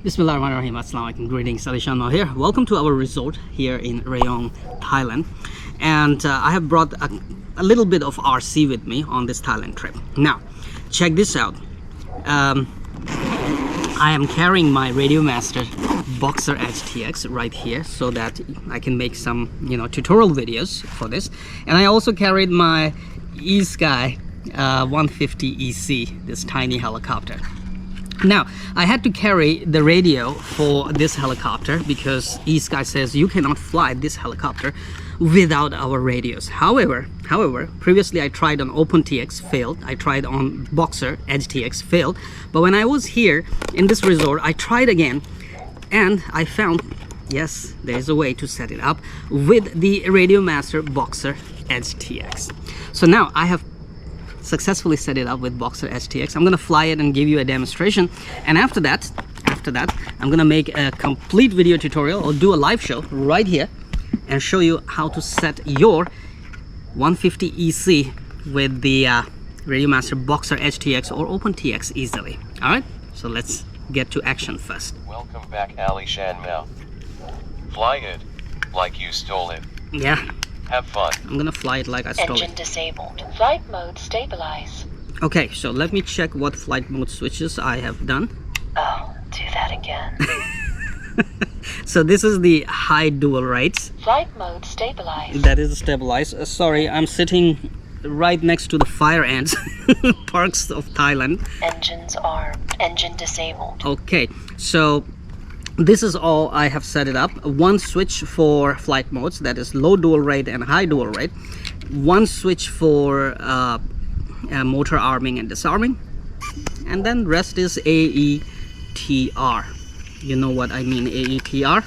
Bismillahirrahmanirrahim. Assalamualaikum. Greetings, alishanmao here. Welcome to our resort here in Rayong, Thailand. And I have brought a little bit of RC with me on this Thailand trip. Now, check this out. I am carrying my Radiomaster Boxer EdgeTX right here so that I can make some, tutorial videos for this. And I also carried my ESKY 150EC, this tiny helicopter. Now, I had to carry the radio for this helicopter because ESKY says you cannot fly this helicopter without our radios. However, previously I tried on OpenTX, failed. I tried on Boxer EdgeTX, failed. But when I was here in this resort, I tried again and I found, yes, there's a way to set it up with the Radiomaster Boxer EdgeTX. So now I have successfully set it up with Boxer EdgeTX. I'm gonna fly it and give you a demonstration, and after that I'm gonna make a complete video tutorial or do a live show right here and show you how to set your 150EC with the Radiomaster Boxer EdgeTX or OpenTX easily. All right, so let's get to action first. Welcome back, alishanmao. Fly it like you stole it. Yeah, have fun. I'm gonna fly it like I stole Engine it. disabled. Flight mode stabilize. Okay, so let me check what flight mode switches I have done. Oh, do that again. So this is the high dual rates. Flight mode stabilize. That is stabilized. Sorry, I'm sitting right next to the fire ants parks of Thailand. Engines armed. Engine disabled. Okay, so this is all I have set it up. One switch for flight modes, that is low dual rate and high dual rate. One switch for motor arming and disarming. And then rest is AETR. You know what I mean, AETR.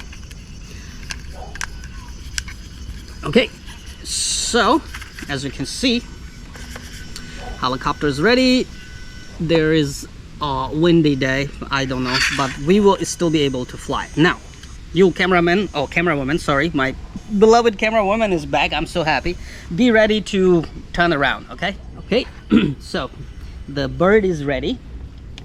Okay, so as you can see, helicopter is ready. There is a windy day, I don't know, but we will still be able to fly. Now, you camerawoman, sorry, my beloved camerawoman is back. I'm so happy. Be ready to turn around, okay? Okay, so the bird is ready,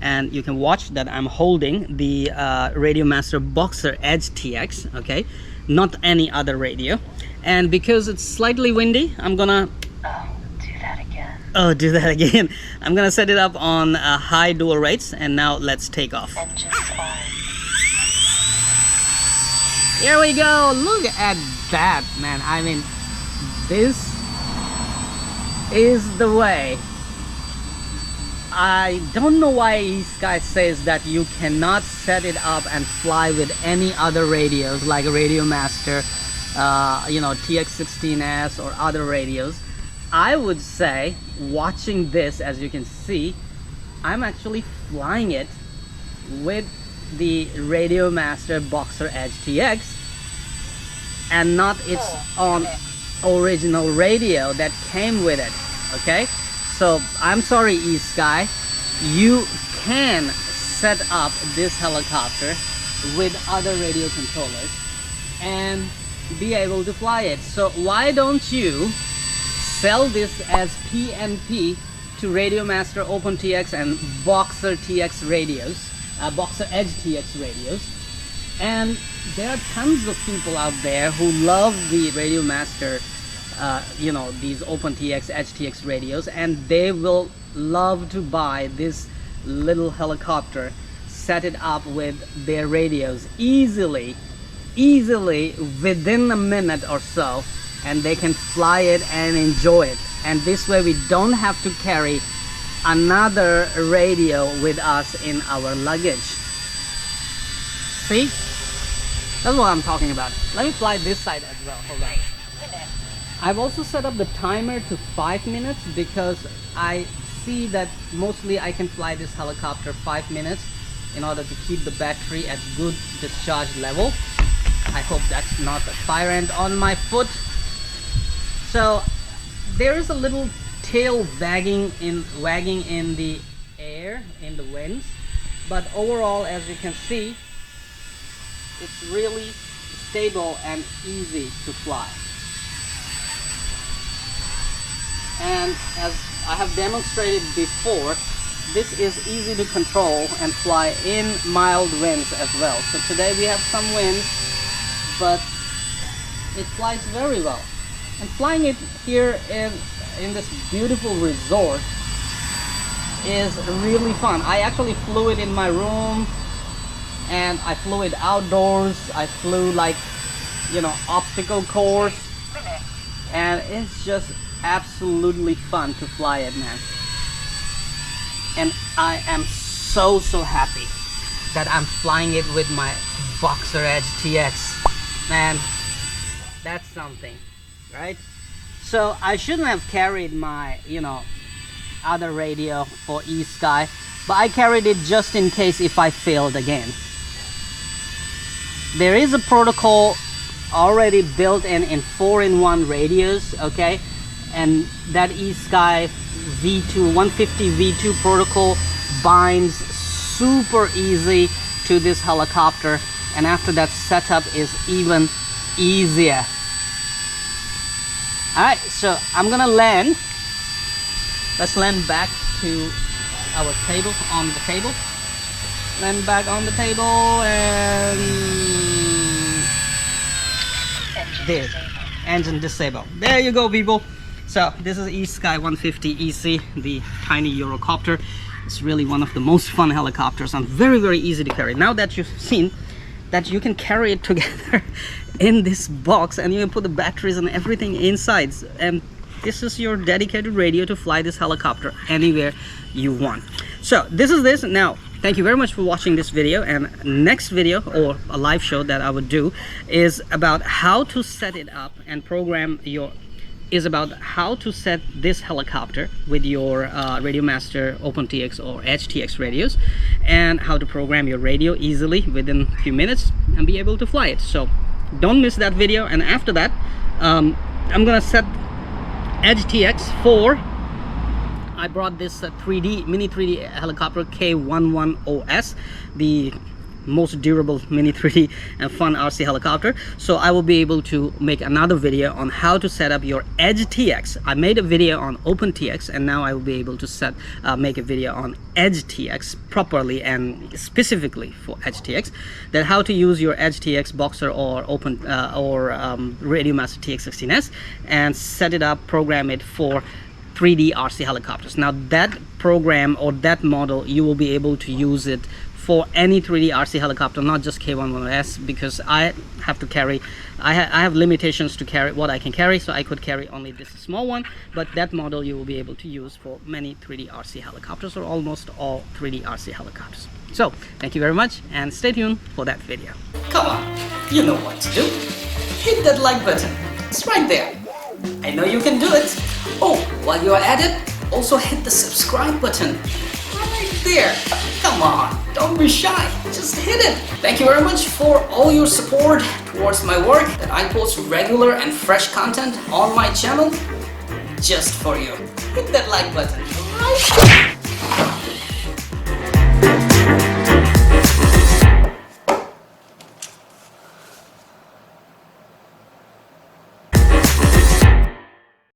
and you can watch that I'm holding the Radiomaster Boxer EdgeTX, okay? Not any other radio. And because it's slightly windy, I'm gonna do that again. I'm gonna set it up on high dual rates, and now let's take off. Engines on. Here we go. Look at that, man. I mean, this is the way. I don't know why ESKY says that you cannot set it up and fly with any other radios like Radiomaster, TX16S or other radios. I would say, watching this, as you can see, I'm actually flying it with the Radiomaster Boxer EdgeTX and not its own original radio that came with it, okay? So I'm sorry, ESKY, you can set up this helicopter with other radio controllers and be able to fly it. So why don't you sell this as PNP to Radiomaster OpenTX and Boxer TX radios, Boxer EdgeTX radios. And there are tons of people out there who love the Radiomaster, these OpenTX, EdgeTX radios, and they will love to buy this little helicopter, set it up with their radios easily within a minute or so, and they can fly it and enjoy it. And this way we don't have to carry another radio with us in our luggage. See? That's what I'm talking about. Let me fly this side as well. Hold on. I've also set up the timer to 5 minutes because I see that mostly I can fly this helicopter 5 minutes in order to keep the battery at good discharge level. I hope that's not a fire ant on my foot. So there is a little tail wagging in the air, in the winds, but overall, as you can see, it's really stable and easy to fly. And as I have demonstrated before, this is easy to control and fly in mild winds as well. So today we have some winds, but it flies very well. And flying it here in this beautiful resort is really fun. I actually flew it in my room, and I flew it outdoors. I flew like, you know, obstacle course, and it's just absolutely fun to fly it, man. And I am so happy that I'm flying it with my Boxer EdgeTX. Man, that's something, right? So I shouldn't have carried my, you know, other radio for ESKY, but I carried it just in case if I failed again. There is a protocol already built in 4-in-1 radios, okay, and that ESKY 150 V2 protocol binds super easy to this helicopter, and after that setup is even easier. Alright, so I'm gonna land. Let's land back to our table, on the table. Land back on the table, and there, engine disabled. There you go, people. So this is ESKY 150EC, the tiny Eurocopter. It's really one of the most fun helicopters and very easy to carry. Now that you've seen that you can carry it together in this box, and you can put the batteries and everything inside, and this is your dedicated radio to fly this helicopter anywhere you want. So this is this. Now, thank you very much for watching this video, and next video or a live show that I would do is about how to set it up and program your how to set this helicopter with your Radiomaster OpenTX or EdgeTX radios, and how to program your radio easily within a few minutes and be able to fly it. So don't miss that video. And after that, I'm gonna set EdgeTX for, I brought this mini 3D helicopter K11OS, the most durable mini 3D and fun RC helicopter. So I will be able to make another video on how to set up your EdgeTX. I made a video on OpenTX, and now I will be able to make a video on EdgeTX properly and specifically for EdgeTX, that how to use your EdgeTX Boxer or Radiomaster TX16S and set it up, program it for 3D RC helicopters. Now that program or that model, you will be able to use it for any 3D RC helicopter, not just K11OS, because I have to carry, I have limitations to carry what I can carry, so I could carry only this small one, but that model you will be able to use for many 3D RC helicopters, or almost all 3D RC helicopters. So thank you very much, and stay tuned for that video. Come on, you know what to do. Hit that like button, it's right there. I know you can do it. Oh, while you're at it, also hit the subscribe button right there. Come on, don't be shy, just hit it. Thank you very much for all your support towards my work, that I post regular and fresh content on my channel just for you. Hit that like button right there.